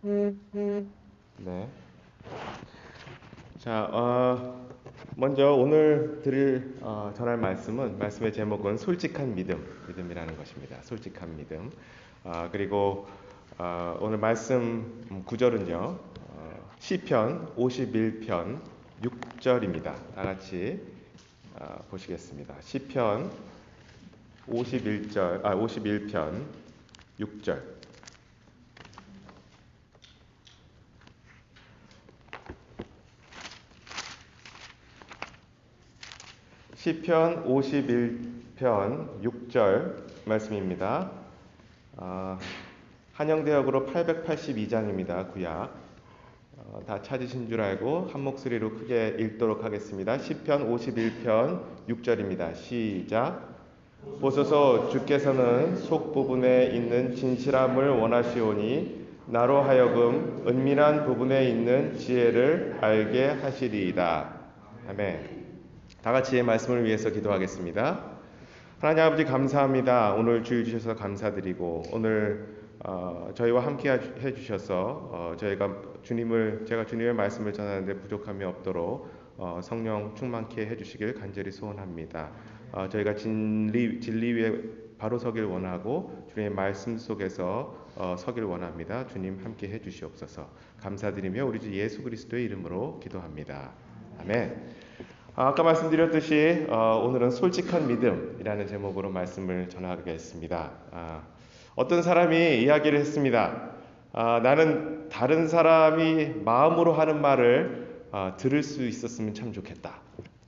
네. 자, 먼저 오늘 전할 말씀의 제목은 솔직한 믿음이라는 것입니다. 솔직한 믿음. 그리고 오늘 말씀 구절은요, 시편 51편 6절입니다. 다 같이 보시겠습니다. 시편 51편 6절. 시편 51편 6절 말씀입니다. 한영대역으로 882장입니다. 구약. 다 찾으신 줄 알고 한 목소리로 크게 읽도록 하겠습니다. 시편 51편 6절입니다. 시작. 보소서, 주께서는 속 부분에 있는 진실함을 원하시오니 나로 하여금 은밀한 부분에 있는 지혜를 알게 하시리이다. 아멘. 다 같이 말씀을 위해서 기도하겠습니다. 하나님 아버지, 감사합니다. 오늘 주일 주셔서 감사드리고, 오늘 저희와 함께 해주셔서 제가 주님의 말씀을 전하는데 부족함이 없도록 성령 충만케 해주시길 간절히 소원합니다. 저희가 진리 위에 바로 서길 원하고 주님의 말씀 속에서 서길 원합니다. 주님 함께 해주시옵소서. 감사드리며 우리 주 예수 그리스도의 이름으로 기도합니다. 아멘. 아까 말씀드렸듯이 오늘은 솔직한 믿음이라는 제목으로 말씀을 전하겠습니다. 어떤 사람이 이야기를 했습니다. 나는 다른 사람이 마음으로 하는 말을 들을 수 있었으면 참 좋겠다.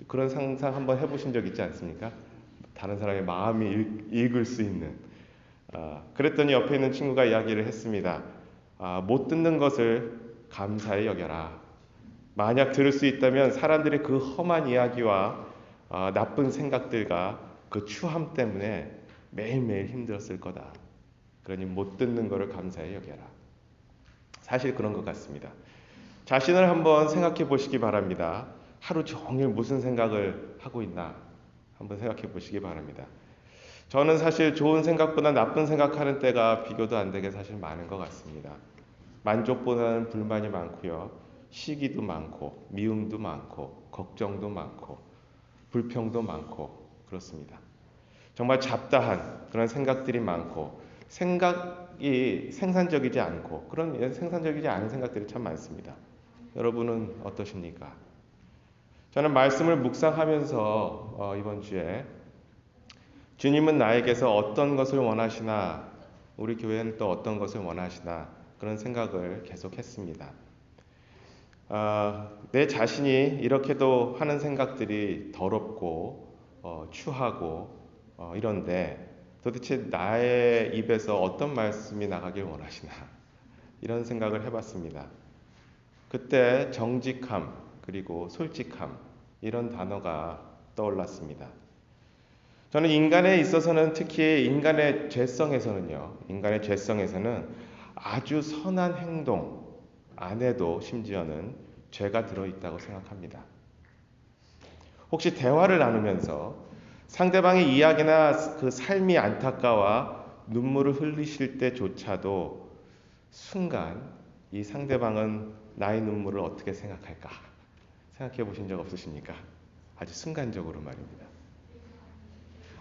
그런 상상 한번 해보신 적 있지 않습니까? 다른 사람의 마음이 읽을 수 있는. 그랬더니 옆에 있는 친구가 이야기를 했습니다. 못 듣는 것을 감사히 여겨라. 만약 들을 수 있다면 사람들의 그 험한 이야기와 나쁜 생각들과 그 추함 때문에 매일매일 힘들었을 거다. 그러니 못 듣는 것을 감사히 여겨라. 사실 그런 것 같습니다. 자신을 한번 생각해 보시기 바랍니다. 하루 종일 무슨 생각을 하고 있나 한번 생각해 보시기 바랍니다. 저는 사실 좋은 생각보다 나쁜 생각하는 때가 비교도 안 되게 사실 많은 것 같습니다. 만족보다는 불만이 많고요. 시기도 많고, 미움도 많고, 걱정도 많고, 불평도 많고 그렇습니다. 정말 잡다한 그런 생각들이 많고, 생각이 생산적이지 않고, 그런 생산적이지 않은 생각들이 참 많습니다. 여러분은 어떠십니까? 저는 말씀을 묵상하면서 이번 주에 주님은 나에게서 어떤 것을 원하시나, 우리 교회는 또 어떤 것을 원하시나 그런 생각을 계속했습니다. 내 자신이 이렇게도 하는 생각들이 더럽고 추하고 이런데 도대체 나의 입에서 어떤 말씀이 나가길 원하시나 이런 생각을 해봤습니다. 그때 정직함 그리고 솔직함 이런 단어가 떠올랐습니다. 저는 인간에 있어서는 특히 인간의 죄성에서는 아주 선한 행동 안에도 심지어는 죄가 들어있다고 생각합니다. 혹시 대화를 나누면서 상대방의 이야기나 그 삶이 안타까워 눈물을 흘리실 때조차도 순간 이 상대방은 나의 눈물을 어떻게 생각할까 생각해 보신 적 없으십니까? 아주 순간적으로 말입니다.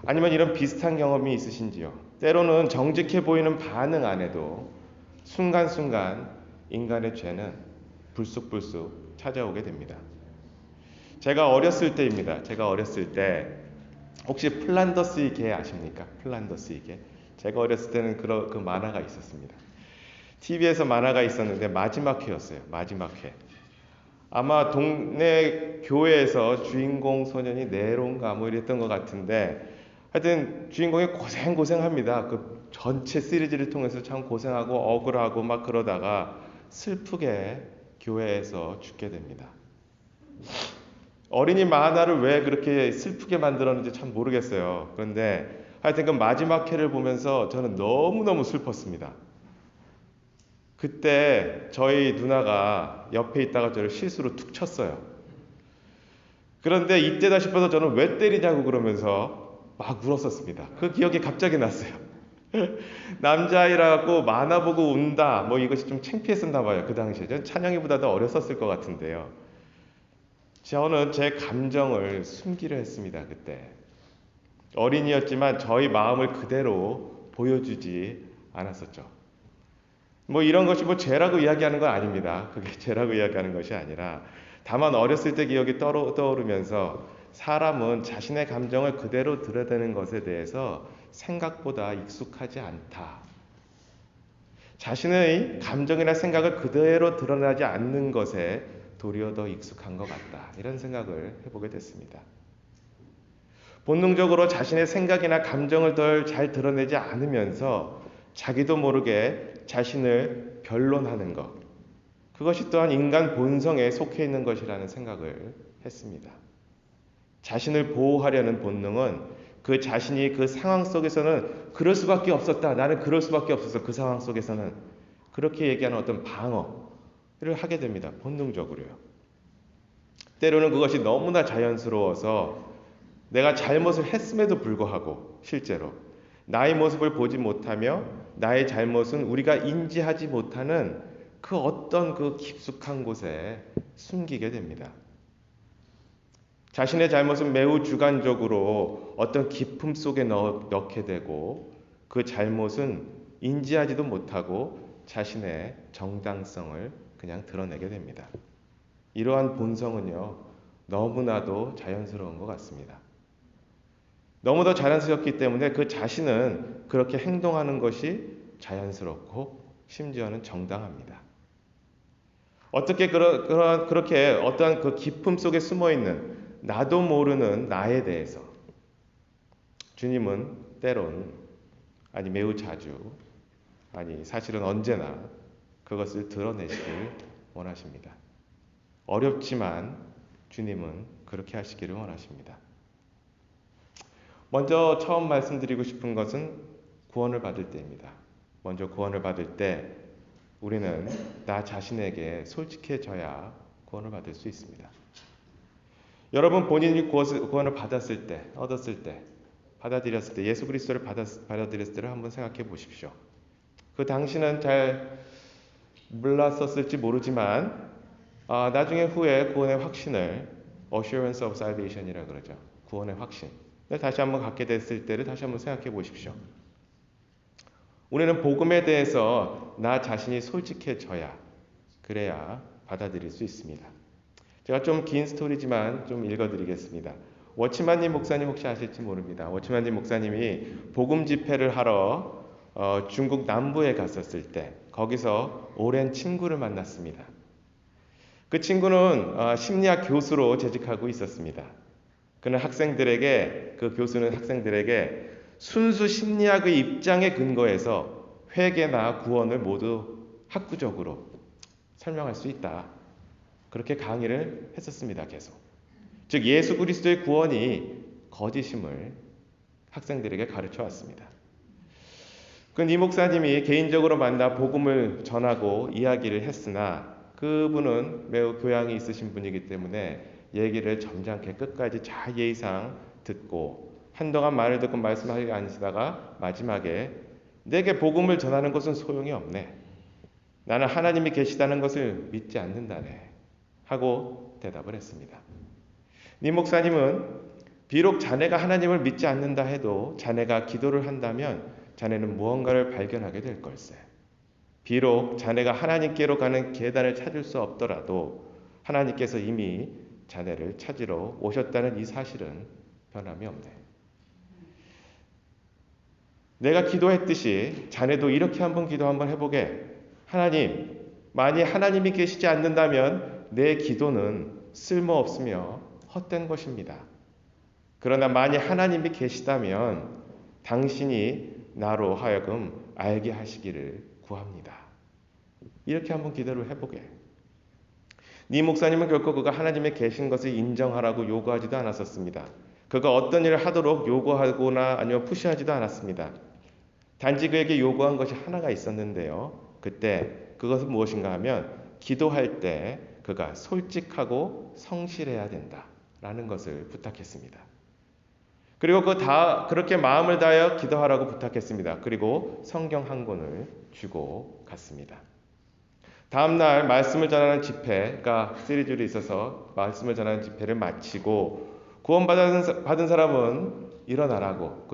아니면 이런 비슷한 경험이 있으신지요? 때로는 정직해 보이는 반응 안에도 순간순간 인간의 죄는 불쑥불쑥 찾아오게 됩니다. 제가 어렸을 때입니다. 제가 어렸을 때 혹시 플란더스의 개 아십니까? 플란더스의 개. 제가 어렸을 때는 그 만화가 있었습니다. TV에서 만화가 있었는데 마지막 회였어요. 마지막 회. 아마 동네 교회에서 주인공 소년이 네론가 뭐 이랬던 것 같은데 하여튼 주인공이 고생합니다. 그 전체 시리즈를 통해서 참 고생하고 억울하고 막 그러다가 슬프게 교회에서 죽게 됩니다. 어린이 만화를 왜 그렇게 슬프게 만들었는지 참 모르겠어요. 그런데 하여튼 그 마지막 회를 보면서 저는 너무너무 슬펐습니다. 그때 저희 누나가 옆에 있다가 저를 실수로 툭 쳤어요. 그런데 이때다 싶어서 저는 왜 때리냐고 그러면서 막 울었었습니다. 그 기억이 갑자기 났어요. 남자아이라고 만화 보고 운다. 뭐 이것이 좀 창피했었나 봐요. 그 당시에. 전 찬영이보다 더 어렸었을 것 같은데요. 저는 제 감정을 숨기려 했습니다. 그때. 어린이였지만 저희 마음을 그대로 보여주지 않았었죠. 뭐 이런 것이 뭐 죄라고 이야기하는 건 아닙니다. 그게 죄라고 이야기하는 것이 아니라 다만 어렸을 때 기억이 떠오르면서 사람은 자신의 감정을 그대로 드러내는 것에 대해서 생각보다 익숙하지 않다. 자신의 감정이나 생각을 그대로 드러나지 않는 것에 도리어 더 익숙한 것 같다. 이런 생각을 해보게 됐습니다. 본능적으로 자신의 생각이나 감정을 덜 잘 드러내지 않으면서 자기도 모르게 자신을 변론하는 것. 그것이 또한 인간 본성에 속해 있는 것이라는 생각을 했습니다. 자신을 보호하려는 본능은 그 자신이 그 상황 속에서는 그럴 수밖에 없었다. 나는 그럴 수밖에 없었어. 그 상황 속에서는. 그렇게 얘기하는 어떤 방어를 하게 됩니다. 본능적으로요. 때로는 그것이 너무나 자연스러워서 내가 잘못을 했음에도 불구하고 실제로 나의 모습을 보지 못하며 나의 잘못은 우리가 인지하지 못하는 그 어떤 그 깊숙한 곳에 숨기게 됩니다. 자신의 잘못은 매우 주관적으로 어떤 깊음 속에 넣게 되고 그 잘못은 인지하지도 못하고 자신의 정당성을 그냥 드러내게 됩니다. 이러한 본성은요, 너무나도 자연스러운 것 같습니다. 너무도 자연스럽기 때문에 그 자신은 그렇게 행동하는 것이 자연스럽고 심지어는 정당합니다. 어떻게 그렇게 어떠한 그 깊음 속에 숨어 있는 나도 모르는 나에 대해서 주님은 때론 아니 매우 자주 아니 사실은 언제나 그것을 드러내시길 원하십니다. 어렵지만 주님은 그렇게 하시기를 원하십니다. 먼저 처음 말씀드리고 싶은 것은 구원을 받을 때입니다. 먼저 구원을 받을 때 우리는 나 자신에게 솔직해져야 구원을 받을 수 있습니다. 여러분 본인이 구원을 받았을 때, 얻었을 때, 받아들였을 때, 예수 그리스도를 받아들였을 때를 한번 생각해 보십시오. 그 당시는 잘 몰랐었을지 모르지만 나중에 후에 구원의 확신을 assurance of salvation이라고 그러죠. 구원의 확신. 다시 한번 갖게 됐을 때를 다시 한번 생각해 보십시오. 우리는 복음에 대해서 나 자신이 솔직해져야 그래야 받아들일 수 있습니다. 제가 좀 긴 스토리지만 좀 읽어드리겠습니다. 워치만님 목사님 혹시 아실지 모릅니다. 워치만님 목사님이 복음 집회를 하러 중국 남부에 갔었을 때 거기서 오랜 친구를 만났습니다. 그 친구는 심리학 교수로 재직하고 있었습니다. 그는 그 교수는 학생들에게 순수 심리학의 입장에 근거해서 회개나 구원을 모두 학구적으로 설명할 수 있다. 그렇게 강의를 했었습니다. 계속. 즉 예수 그리스도의 구원이 거짓임을 학생들에게 가르쳐 왔습니다. 이 목사님이 개인적으로 만나 복음을 전하고 이야기를 했으나 그분은 매우 교양이 있으신 분이기 때문에 얘기를 점잖게 끝까지 잘 예의상 듣고 한동안 말을 듣고 말씀하지 않으시다가 마지막에 내게 복음을 전하는 것은 소용이 없네. 나는 하나님이 계시다는 것을 믿지 않는다네. 하고 대답을 했습니다. 이 목사님은 비록 자네가 하나님을 믿지 않는다 해도 자네가 기도를 한다면 자네는 무언가를 발견하게 될 걸세. 비록 자네가 하나님께로 가는 계단을 찾을 수 없더라도 하나님께서 이미 자네를 찾으러 오셨다는 이 사실은 변함이 없네. 내가 기도했듯이 자네도 이렇게 한번 기도 한번 해보게. 하나님, 만약 하나님이 계시지 않는다면 내 기도는 쓸모없으며 헛된 것입니다. 그러나 만약 하나님이 계시다면 당신이 나로 하여금 알게 하시기를 구합니다. 이렇게 한번 기도를 해보게. 네 목사님은 결코 그가 하나님이 계신 것을 인정하라고 요구하지도 않았었습니다. 그가 어떤 일을 하도록 요구하거나 아니면 푸시하지도 않았습니다. 단지 그에게 요구한 것이 하나가 있었는데요. 그때 그것은 무엇인가 하면 기도할 때 그가 솔직하고 성실해야 된다라는 것을 부탁했습니다. 그리고 그렇게 마음을 다하여 기도하라고 부탁했습니다. 그리고 성경 한 권을 주고 갔습니다. 다음 날 말씀을 전하는 집회가 시리즈로 있어서 말씀을 전하는 집회를 마치고 구원받은 사람은 일어나라고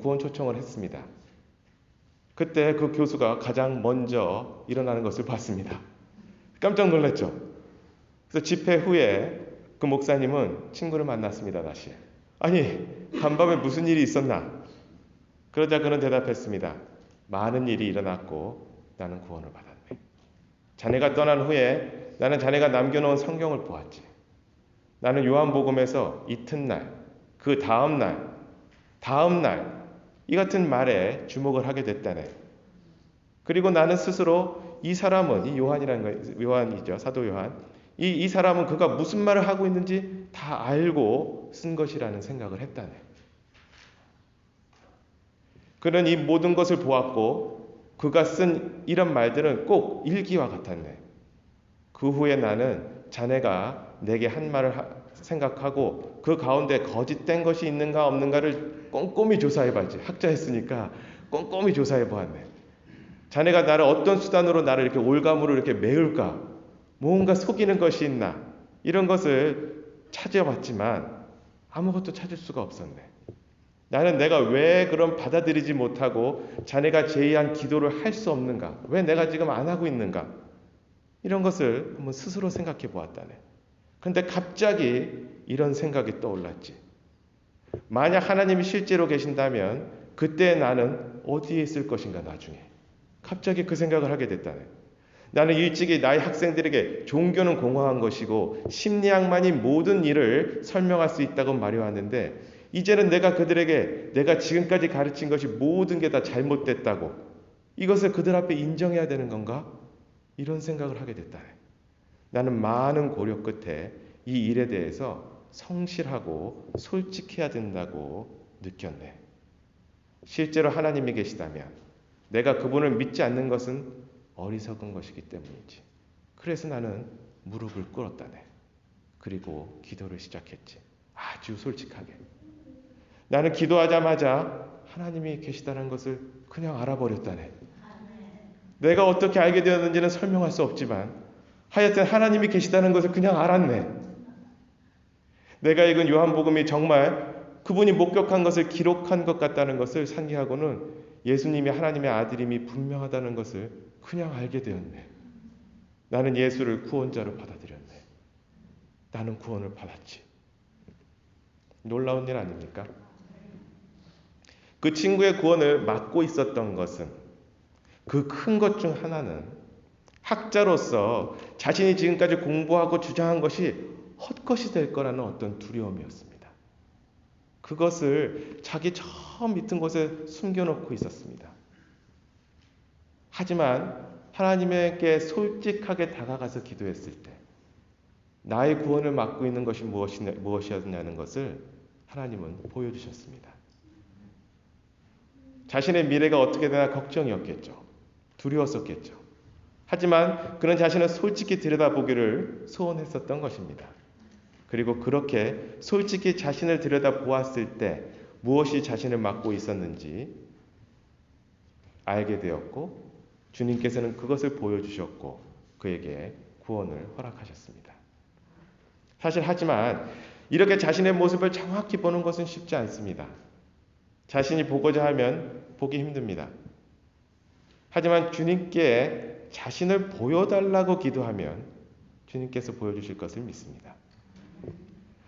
구원 초청을 했습니다. 그때 그 교수가 가장 먼저 일어나는 것을 봤습니다. 깜짝 놀랐죠. 그래서 집회 후에 그 목사님은 친구를 만났습니다. 다시. 아니, 간밤에 무슨 일이 있었나? 그러자 그는 대답했습니다. 많은 일이 일어났고 나는 구원을 받았네. 자네가 떠난 후에 나는 자네가 남겨놓은 성경을 보았지. 나는 요한복음에서 이튿날, 그 다음 날, 이 같은 말에 주목을 하게 됐다네. 그리고 나는 스스로 이 사람은, 이 요한이죠. 사도 요한. 이 사람은 그가 무슨 말을 하고 있는지 다 알고 쓴 것이라는 생각을 했다네. 그는 이 모든 것을 보았고 그가 쓴 이런 말들은 꼭 일기와 같았네. 그 후에 나는 자네가 내게 한 말을 생각하고 그 가운데 거짓된 것이 있는가 없는가를 꼼꼼히 조사해봤지. 학자였으니까 꼼꼼히 조사해보았네. 자네가 나를 어떤 수단으로 나를 이렇게 올가무로 이렇게 메울까? 뭔가 속이는 것이 있나? 이런 것을 찾아봤지만 아무것도 찾을 수가 없었네. 나는 내가 왜 그런 받아들이지 못하고 자네가 제의한 기도를 할 수 없는가? 왜 내가 지금 안 하고 있는가? 이런 것을 한번 스스로 생각해 보았다네. 그런데 갑자기 이런 생각이 떠올랐지. 만약 하나님이 실제로 계신다면 그때 나는 어디에 있을 것인가 나중에. 갑자기 그 생각을 하게 됐다네. 나는 일찍이 나의 학생들에게 종교는 공허한 것이고 심리학만이 모든 일을 설명할 수 있다고 말해왔는데 이제는 내가 그들에게 내가 지금까지 가르친 것이 모든 게 다 잘못됐다고 이것을 그들 앞에 인정해야 되는 건가? 이런 생각을 하게 됐다네. 나는 많은 고려 끝에 이 일에 대해서 성실하고 솔직해야 된다고 느꼈네. 실제로 하나님이 계시다면 내가 그분을 믿지 않는 것은 어리석은 것이기 때문이지. 그래서 나는 무릎을 꿇었다네. 그리고 기도를 시작했지. 아주 솔직하게. 나는 기도하자마자 하나님이 계시다는 것을 그냥 알아버렸다네. 내가 어떻게 알게 되었는지는 설명할 수 없지만 하여튼 하나님이 계시다는 것을 그냥 알았네. 내가 읽은 요한복음이 정말 그분이 목격한 것을 기록한 것 같다는 것을 상기하고는 예수님이 하나님의 아들임이 분명하다는 것을 그냥 알게 되었네. 나는 예수를 구원자로 받아들였네. 나는 구원을 받았지. 놀라운 일 아닙니까? 그 친구의 구원을 막고 있었던 것은 그 큰 것 중 하나는 학자로서 자신이 지금까지 공부하고 주장한 것이 헛것이 될 거라는 어떤 두려움이었습니다. 그것을 자기 처음 있던 곳에 숨겨놓고 있었습니다. 하지만 하나님에게 솔직하게 다가가서 기도했을 때 나의 구원을 막고 있는 것이 무엇이었냐는 것을 하나님은 보여주셨습니다. 자신의 미래가 어떻게 되나 걱정이었겠죠. 두려웠었겠죠. 하지만 그는 자신을 솔직히 들여다보기를 소원했었던 것입니다. 그리고 그렇게 솔직히 자신을 들여다보았을 때 무엇이 자신을 막고 있었는지 알게 되었고 주님께서는 그것을 보여주셨고 그에게 구원을 허락하셨습니다. 사실 하지만 이렇게 자신의 모습을 정확히 보는 것은 쉽지 않습니다. 자신이 보고자 하면 보기 힘듭니다. 하지만 주님께 자신을 보여달라고 기도하면 주님께서 보여주실 것을 믿습니다.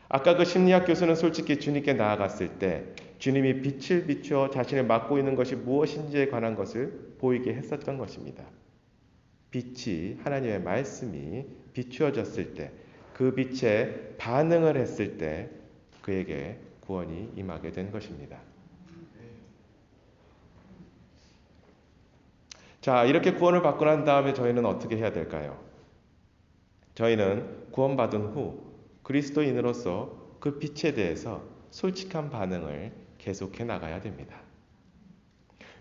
아까 그 심리학 교수는 솔직히 주님께 나아갔을 때 주님이 빛을 비추어 자신을 막고 있는 것이 무엇인지에 관한 것을 보이게 했었던 것입니다. 빛이 하나님의 말씀이 비추어졌을 때 그 빛에 반응을 했을 때 그에게 구원이 임하게 된 것입니다. 자, 이렇게 구원을 받고 난 다음에 저희는 어떻게 해야 될까요? 저희는 구원받은 후 그리스도인으로서 그 빛에 대해서 솔직한 반응을 계속해 나가야 됩니다.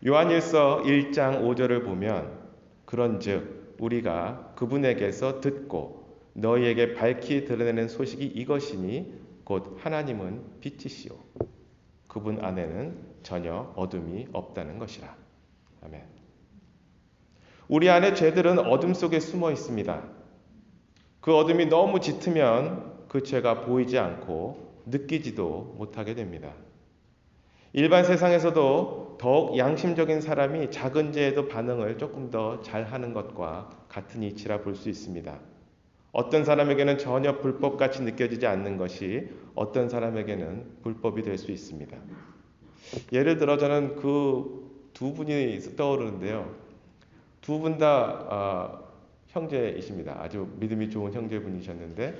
요한일서 1장 5절을 보면 그런즉 우리가 그분에게서 듣고 너희에게 밝히 드러내는 소식이 이것이니 곧 하나님은 빛이시오. 그분 안에는 전혀 어둠이 없다는 것이라. 아멘. 우리 안에 죄들은 어둠 속에 숨어 있습니다. 그 어둠이 너무 짙으면 그 죄가 보이지 않고 느끼지도 못하게 됩니다. 일반 세상에서도 더욱 양심적인 사람이 작은 죄에도 반응을 조금 더 잘하는 것과 같은 이치라 볼 수 있습니다. 어떤 사람에게는 전혀 불법같이 느껴지지 않는 것이 어떤 사람에게는 불법이 될 수 있습니다. 예를 들어 저는 그 두 분이 떠오르는데요. 두 분 다 형제이십니다. 아주 믿음이 좋은 형제분이셨는데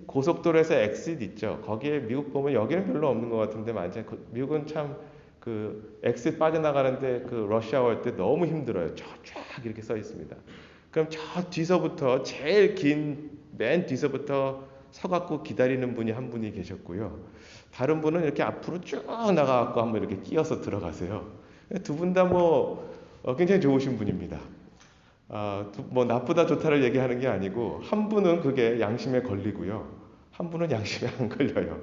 고속도로에서 엑싯 있죠. 거기에 미국 보면 여기는 별로 없는 것 같은데 미국은 참 그 엑싯 빠져나가는데 그 러시아워 때 너무 힘들어요. 쫙 이렇게 써 있습니다. 그럼 저 뒤서부터 제일 긴 맨 뒤서부터 서갖고 기다리는 분이 한 분이 계셨고요. 다른 분은 이렇게 앞으로 쭉 나가갖고 한번 이렇게 끼어서 들어가세요. 두 분 다 굉장히 좋으신 분입니다. 나쁘다 좋다를 얘기하는 게 아니고 한 분은 그게 양심에 걸리고요. 한 분은 양심에 안 걸려요.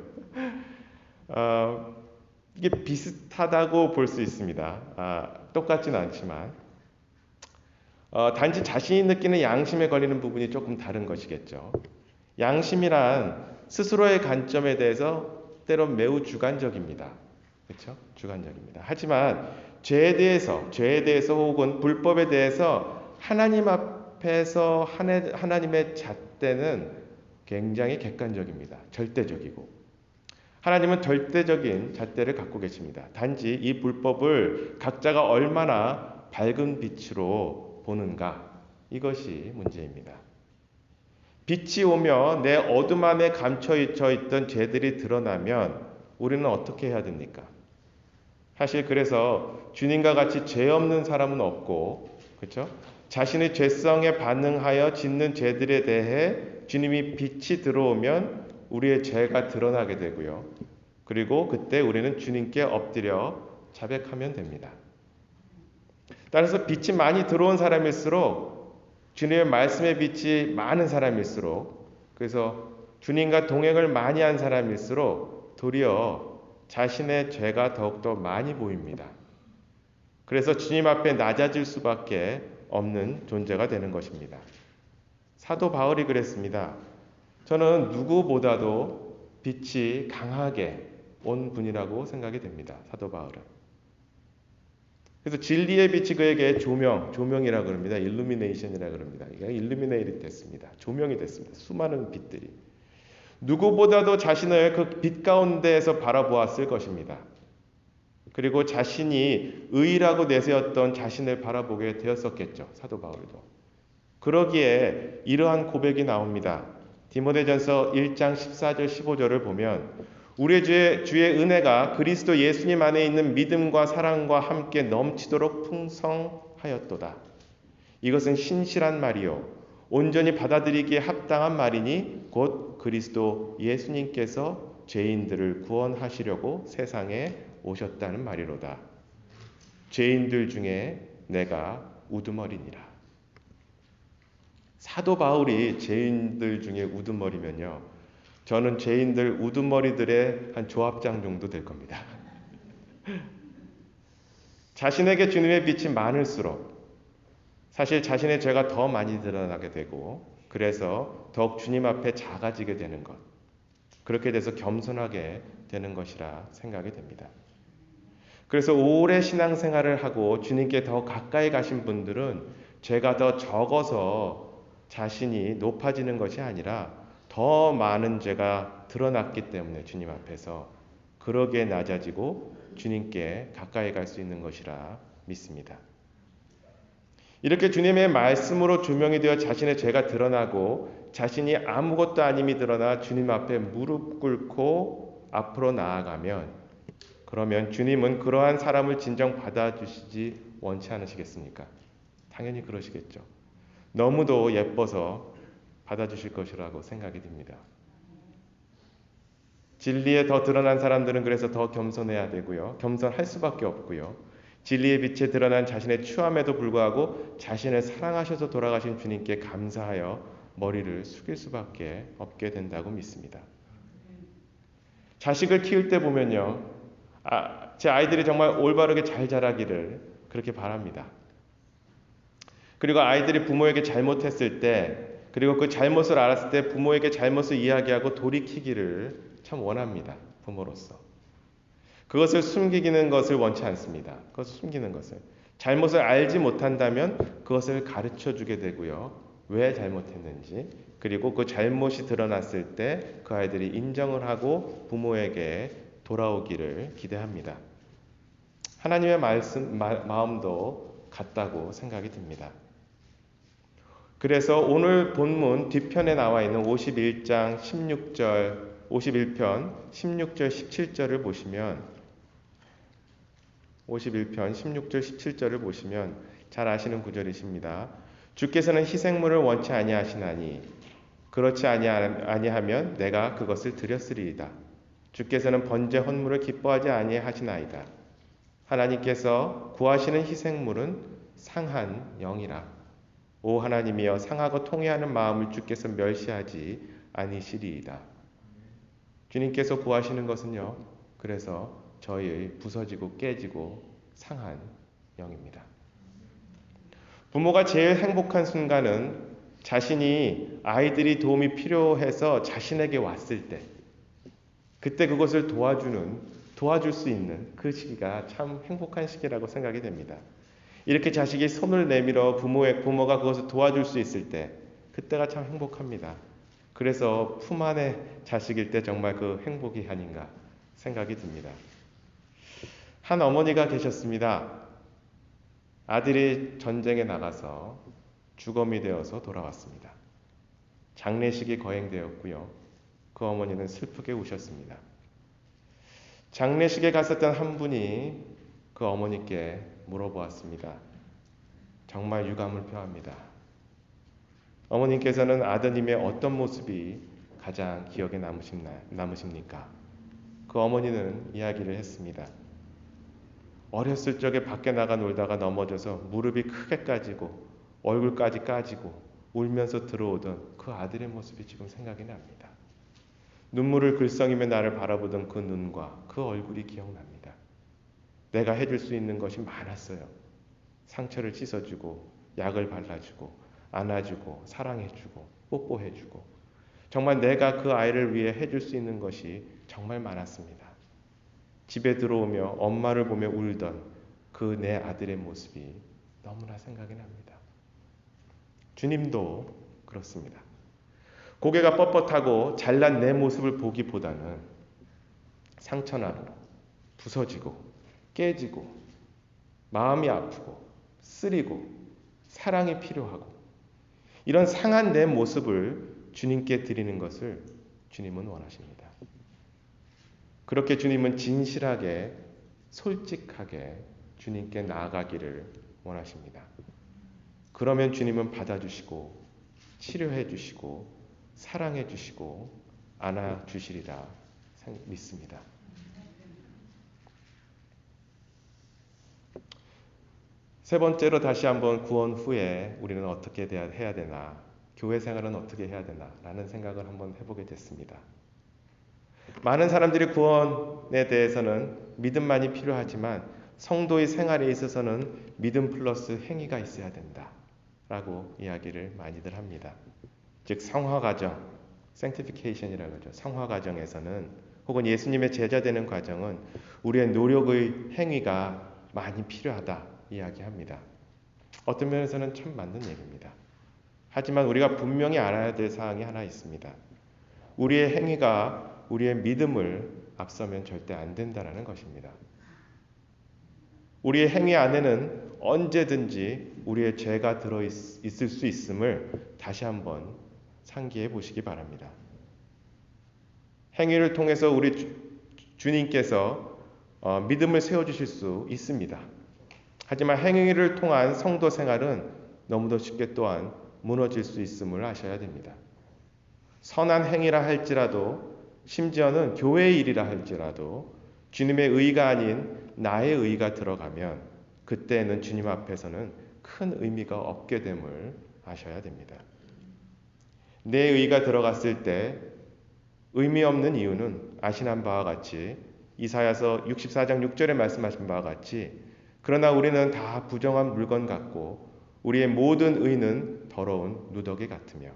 이게 비슷하다고 볼 수 있습니다. 똑같지는 않지만 단지 자신이 느끼는 양심에 걸리는 부분이 조금 다른 것이겠죠. 양심이란 스스로의 관점에 대해서 때론 매우 주관적입니다. 그렇죠? 주관적입니다. 하지만 죄에 대해서 혹은 불법에 대해서 하나님 앞에서 하나님의 잣대는 굉장히 객관적입니다. 절대적이고 하나님은 절대적인 잣대를 갖고 계십니다. 단지 이 불법을 각자가 얼마나 밝은 빛으로 보는가 이것이 문제입니다. 빛이 오며 내 어둠 안에 감춰져 있던 죄들이 드러나면 우리는 어떻게 해야 됩니까? 사실 그래서 주님과 같이 죄 없는 사람은 없고, 그렇죠? 자신의 죄성에 반응하여 짓는 죄들에 대해 주님이 빛이 들어오면 우리의 죄가 드러나게 되고요. 그리고 그때 우리는 주님께 엎드려 자백하면 됩니다. 따라서 빛이 많이 들어온 사람일수록 주님의 말씀의 빛이 많은 사람일수록 그래서 주님과 동행을 많이 한 사람일수록 도리어 자신의 죄가 더욱더 많이 보입니다. 그래서 주님 앞에 낮아질 수밖에 없는 존재가 되는 것입니다. 사도 바울이 그랬습니다. 저는 누구보다도 빛이 강하게 온 분이라고 생각이 됩니다. 사도 바울은. 그래서 진리의 빛이 그에게 조명이라고 그럽니다. 일루미네이션이라고 그럽니다. 이게 일루미네이트 됐습니다. 조명이 됐습니다. 수많은 빛들이. 누구보다도 자신을 그 빛 가운데에서 바라보았을 것입니다. 그리고 자신이 의라고 내세웠던 자신을 바라보게 되었었겠죠. 사도 바울도. 그러기에 이러한 고백이 나옵니다. 디모데전서 1장 14절 15절을 보면 우리의 주의 은혜가 그리스도 예수님 안에 있는 믿음과 사랑과 함께 넘치도록 풍성하였도다. 이것은 신실한 말이요 온전히 받아들이기에 합당한 말이니 곧 그리스도 예수님께서 죄인들을 구원하시려고 세상에 오셨다는 말이로다. 죄인들 중에 내가 우두머리니라. 사도 바울이 죄인들 중에 우두머리면요. 저는 죄인들 우두머리들의 한 조합장 정도 될 겁니다. 자신에게 주님의 빛이 많을수록 사실 자신의 죄가 더 많이 드러나게 되고 그래서 더욱 주님 앞에 작아지게 되는 것. 그렇게 돼서 겸손하게 되는 것이라 생각이 됩니다. 그래서 오래 신앙생활을 하고 주님께 더 가까이 가신 분들은 죄가 더 적어서 자신이 높아지는 것이 아니라 더 많은 죄가 드러났기 때문에 주님 앞에서 그러기에 낮아지고 주님께 가까이 갈 수 있는 것이라 믿습니다. 이렇게 주님의 말씀으로 조명이 되어 자신의 죄가 드러나고 자신이 아무것도 아님이 드러나 주님 앞에 무릎 꿇고 앞으로 나아가면 그러면 주님은 그러한 사람을 진정 받아주시지 원치 않으시겠습니까? 당연히 그러시겠죠. 너무도 예뻐서 받아주실 것이라고 생각이 듭니다. 진리에 더 드러난 사람들은 그래서 더 겸손해야 되고요. 겸손할 수밖에 없고요. 진리의 빛에 드러난 자신의 추함에도 불구하고 자신을 사랑하셔서 돌아가신 주님께 감사하여 머리를 숙일 수밖에 없게 된다고 믿습니다. 자식을 키울 때 보면요. 제 아이들이 정말 올바르게 잘 자라기를 그렇게 바랍니다. 그리고 아이들이 부모에게 잘못했을 때, 그리고 그 잘못을 알았을 때 부모에게 잘못을 이야기하고 돌이키기를 참 원합니다. 부모로서. 그것을 숨기는 것을 원치 않습니다. 그것을 숨기는 것을. 잘못을 알지 못한다면 그것을 가르쳐 주게 되고요. 왜 잘못했는지, 그리고 그 잘못이 드러났을 때 그 아이들이 인정을 하고 부모에게 돌아오기를 기대합니다. 하나님의 마음도 같다고 생각이 듭니다. 그래서 오늘 본문 뒤편에 나와 있는 51편 16절 17절을 보시면 51편 16절 17절을 보시면 잘 아시는 구절이십니다. 주께서는 희생물을 원치 아니하시나니 그렇지 아니하면 내가 그것을 드렸으리이다. 주께서는 번제 헌물을 기뻐하지 아니하시나이다. 하나님께서 구하시는 희생물은 상한 영이라. 오 하나님이여 상하고 통회하는 마음을 주께서 멸시하지 아니시리이다. 주님께서 구하시는 것은요. 그래서 저희의 부서지고 깨지고 상한 영입니다. 부모가 제일 행복한 순간은 자신이 아이들이 도움이 필요해서 자신에게 왔을 때, 그때 그것을 도와줄 수 있는 그 시기가 참 행복한 시기라고 생각이 됩니다. 이렇게 자식이 손을 내밀어 부모가 그것을 도와줄 수 있을 때, 그때가 참 행복합니다. 그래서 품 안의 자식일 때 정말 그 행복이 아닌가 생각이 듭니다. 한 어머니가 계셨습니다. 아들이 전쟁에 나가서 주검이 되어서 돌아왔습니다. 장례식이 거행되었고요. 그 어머니는 슬프게 우셨습니다. 장례식에 갔었던 한 분이 그 어머니께 물어보았습니다. 정말 유감을 표합니다. 어머님께서는 아드님의 어떤 모습이 가장 기억에 남으십니까? 그 어머니는 이야기를 했습니다. 어렸을 적에 밖에 나가 놀다가 넘어져서 무릎이 크게 까지고 얼굴까지 까지고 울면서 들어오던 그 아들의 모습이 지금 생각이 납니다. 눈물을 글썽이며 나를 바라보던 그 눈과 그 얼굴이 기억납니다. 내가 해줄 수 있는 것이 많았어요. 상처를 씻어주고 약을 발라주고 안아주고 사랑해주고 뽀뽀해주고 정말 내가 그 아이를 위해 해줄 수 있는 것이 정말 많았습니다. 집에 들어오며 엄마를 보며 울던 그 내 아들의 모습이 너무나 생각이 납니다. 주님도 그렇습니다. 고개가 뻣뻣하고 잘난 내 모습을 보기보다는 상처나고 부서지고 깨지고 마음이 아프고 쓰리고 사랑이 필요하고 이런 상한 내 모습을 주님께 드리는 것을 주님은 원하십니다. 그렇게 주님은 진실하게 솔직하게 주님께 나아가기를 원하십니다. 그러면 주님은 받아주시고 치료해 주시고 사랑해 주시고 안아 주시리라 믿습니다. 세 번째로 다시 한번 구원 후에 우리는 어떻게 해야 되나, 교회 생활은 어떻게 해야 되나 라는 생각을 한번 해보게 됐습니다. 많은 사람들이 구원에 대해서는 믿음만이 필요하지만 성도의 생활에 있어서는 믿음 플러스 행위가 있어야 된다 라고 이야기를 많이들 합니다. 즉 성화과정, sanctification이라고 하죠. 성화과정에서는 혹은 예수님의 제자 되는 과정은 우리의 노력의 행위가 많이 필요하다 이야기합니다. 어떤 면에서는 참 맞는 얘기입니다. 하지만 우리가 분명히 알아야 될 사항이 하나 있습니다. 우리의 행위가 우리의 믿음을 앞서면 절대 안 된다는 것입니다. 우리의 행위 안에는 언제든지 우리의 죄가 들어있을 수 있음을 다시 한번 상기해 보시기 바랍니다. 행위를 통해서 우리 주님께서 믿음을 세워주실 수 있습니다. 하지만 행위를 통한 성도 생활은 너무도 쉽게 또한 무너질 수 있음을 아셔야 됩니다. 선한 행위라 할지라도 심지어는 교회의 일이라 할지라도 주님의 의가 아닌 나의 의가 들어가면 그때는 주님 앞에서는 큰 의미가 없게 됨을 아셔야 됩니다. 내 의가 들어갔을 때 의미 없는 이유는 아시는 바와 같이 이사야서 64장 6절에 말씀하신 바와 같이 그러나 우리는 다 부정한 물건 같고 우리의 모든 의는 더러운 누더기 같으며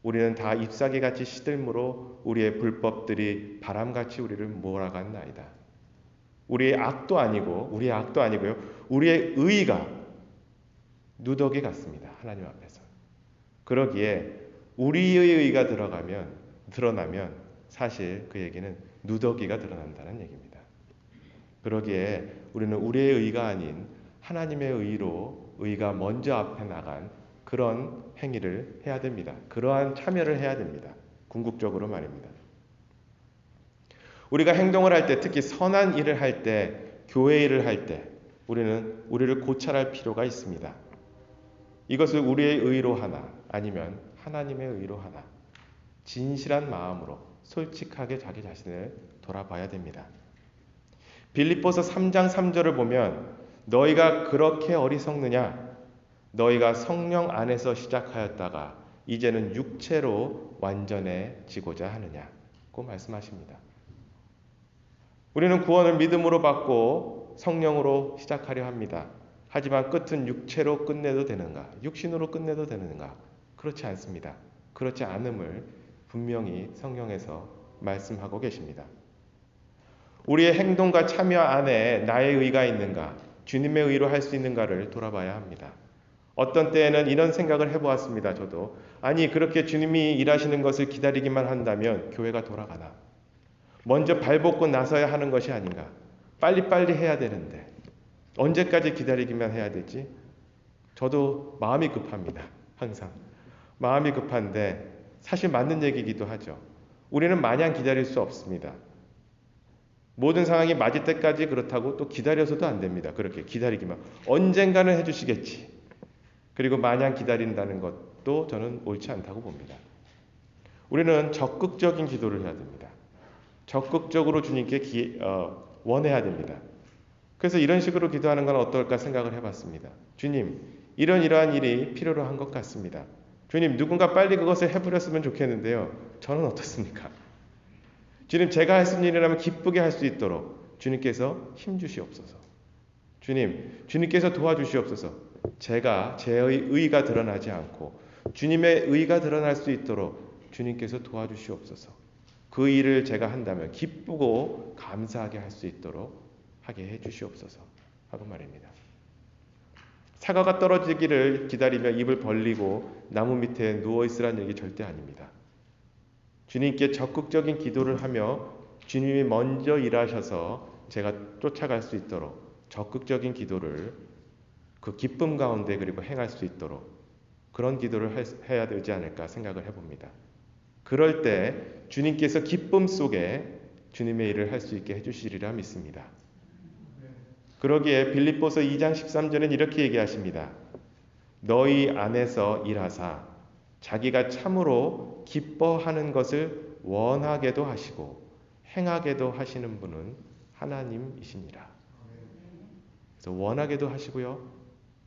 우리는 다 잎사귀같이 시들므로 우리의 불법들이 바람같이 우리를 몰아갔나이다. 우리의 악도 아니고요. 우리의 의가 누더기 같습니다. 하나님 앞에서. 그러기에 우리의 의가 드러나면 사실 그 얘기는 누더기가 드러난다는 얘기입니다. 그러기에 우리는 우리의 의가 아닌 하나님의 의가 먼저 앞에 나간 그런 행위를 해야 됩니다. 그러한 참여를 해야 됩니다. 궁극적으로 말입니다. 우리가 행동을 할 때, 특히 선한 일을 할 때, 교회 일을 할 때 우리는 우리를 고찰할 필요가 있습니다. 이것을 우리의 의로 하나 아니면 하나님의 의로 하나 진실한 마음으로 솔직하게 자기 자신을 돌아봐야 됩니다. 빌립보서 3장 3절을 보면 너희가 그렇게 어리석느냐? 너희가 성령 안에서 시작하였다가 이제는 육체로 완전해지고자 하느냐고 말씀하십니다. 우리는 구원을 믿음으로 받고 성령으로 시작하려 합니다. 하지만 끝은 육체로 끝내도 되는가? 육신으로 끝내도 되는가? 그렇지 않습니다. 그렇지 않음을 분명히 성경에서 말씀하고 계십니다. 우리의 행동과 참여 안에 나의 의가 있는가? 주님의 의로 할 수 있는가를 돌아봐야 합니다. 어떤 때에는 이런 생각을 해보았습니다. 저도. 아니 그렇게 주님이 일하시는 것을 기다리기만 한다면 교회가 돌아가나? 먼저 발벗고 나서야 하는 것이 아닌가? 빨리빨리 해야 되는데 언제까지 기다리기만 해야 되지? 저도 마음이 급합니다. 항상. 마음이 급한데 사실 맞는 얘기이기도 하죠. 우리는 마냥 기다릴 수 없습니다. 모든 상황이 맞을 때까지 그렇다고 또 기다려서도 안 됩니다. 그렇게 기다리기만. 언젠가는 해주시겠지. 그리고 마냥 기다린다는 것도 저는 옳지 않다고 봅니다. 우리는 적극적인 기도를 해야 됩니다. 적극적으로 주님께 원해야 됩니다. 그래서 이런 식으로 기도하는 건 어떨까 생각을 해봤습니다. 주님, 이러한 일이 필요로 한 것 같습니다. 주님, 누군가 빨리 그것을 해버렸으면 좋겠는데요. 저는 어떻습니까? 주님, 제가 할 수 있는 일이라면 기쁘게 할 수 있도록 주님께서 힘주시옵소서. 주님께서 도와주시옵소서. 제가 제 의가 드러나지 않고 주님의 의가 드러날 수 있도록 주님께서 도와주시옵소서. 그 일을 제가 한다면 기쁘고 감사하게 할 수 있도록 하게 해주시옵소서 하고 말입니다. 사과가 떨어지기를 기다리며 입을 벌리고 나무 밑에 누워있으라는 얘기 절대 아닙니다. 주님께 적극적인 기도를 하며 주님이 먼저 일하셔서 제가 쫓아갈 수 있도록 적극적인 기도를 그 기쁨 가운데 그리고 행할 수 있도록 그런 기도를 해야 되지 않을까 생각을 해봅니다. 그럴 때 주님께서 기쁨 속에 주님의 일을 할 수 있게 해주시리라 믿습니다. 그러기에 빌립보서 2장 13절은 이렇게 얘기하십니다. 너희 안에서 일하사 자기가 참으로 기뻐하는 것을 원하게도 하시고 행하게도 하시는 분은 하나님이시니라. 그래서 원하게도 하시고요.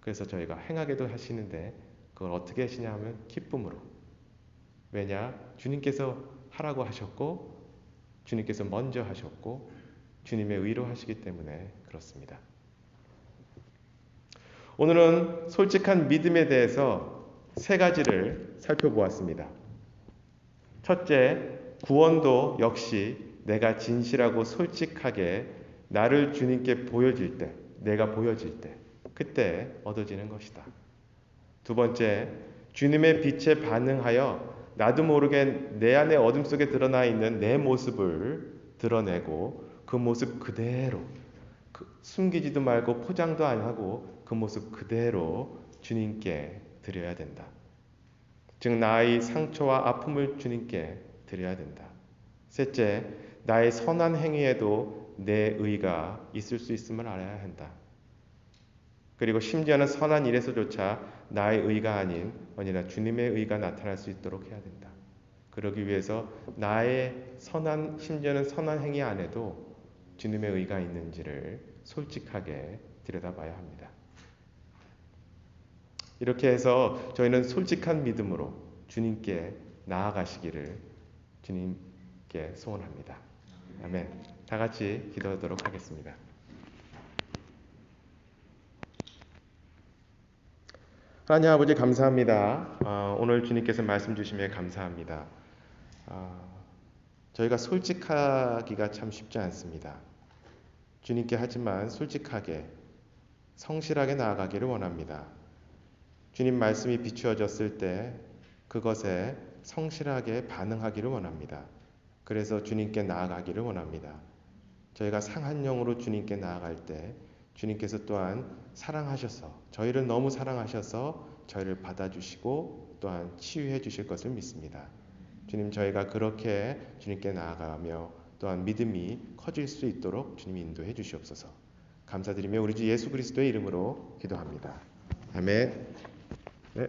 그래서 저희가 행하게도 하시는데 그걸 어떻게 하시냐 하면 기쁨으로. 왜냐? 주님께서 하라고 하셨고 주님께서 먼저 하셨고 주님의 의로 하시기 때문에 그렇습니다. 오늘은 솔직한 믿음에 대해서 세 가지를 살펴보았습니다. 첫째, 구원도 역시 내가 진실하고 솔직하게 나를 주님께 보여질 때, 내가 보여질 때, 그때 얻어지는 것이다. 두 번째, 주님의 빛에 반응하여 나도 모르게 내 안에 어둠 속에 드러나 있는 내 모습을 드러내고 그 모습 그대로 숨기지도 말고 포장도 안 하고 그 모습 그대로 주님께 드려야 된다. 즉 나의 상처와 아픔을 주님께 드려야 된다. 셋째, 나의 선한 행위에도 내 의가 있을 수 있음을 알아야 한다. 그리고 심지어는 선한 일에서조차 나의 의가 아닌 언제나 주님의 의가 나타날 수 있도록 해야 된다. 그러기 위해서 나의 심지어는 선한 행위 안에도 주님의 의가 있는지를 솔직하게 들여다봐야 합니다. 이렇게 해서 저희는 솔직한 믿음으로 주님께 나아가시기를 주님 있게 소원합니다. 아멘. 다 같이 기도하도록 하겠습니다. 하나님 아버지 감사합니다. 오늘 주님께서 말씀 주심에 감사합니다. 저희가 솔직하기가 참 쉽지 않습니다. 주님께 하지만 솔직하게 성실하게 나아가기를 원합니다. 주님 말씀이 비추어졌을 때 그것에 성실하게 반응하기를 원합니다. 그래서 주님께 나아가기를 원합니다. 저희가 상한 영으로 주님께 나아갈 때 주님께서 또한 사랑하셔서 저희를 너무 사랑하셔서 저희를 받아주시고 또한 치유해 주실 것을 믿습니다. 주님 저희가 그렇게 주님께 나아가며 또한 믿음이 커질 수 있도록 주님 인도해 주시옵소서. 감사드리며 우리 주 예수 그리스도의 이름으로 기도합니다. 아멘. 네.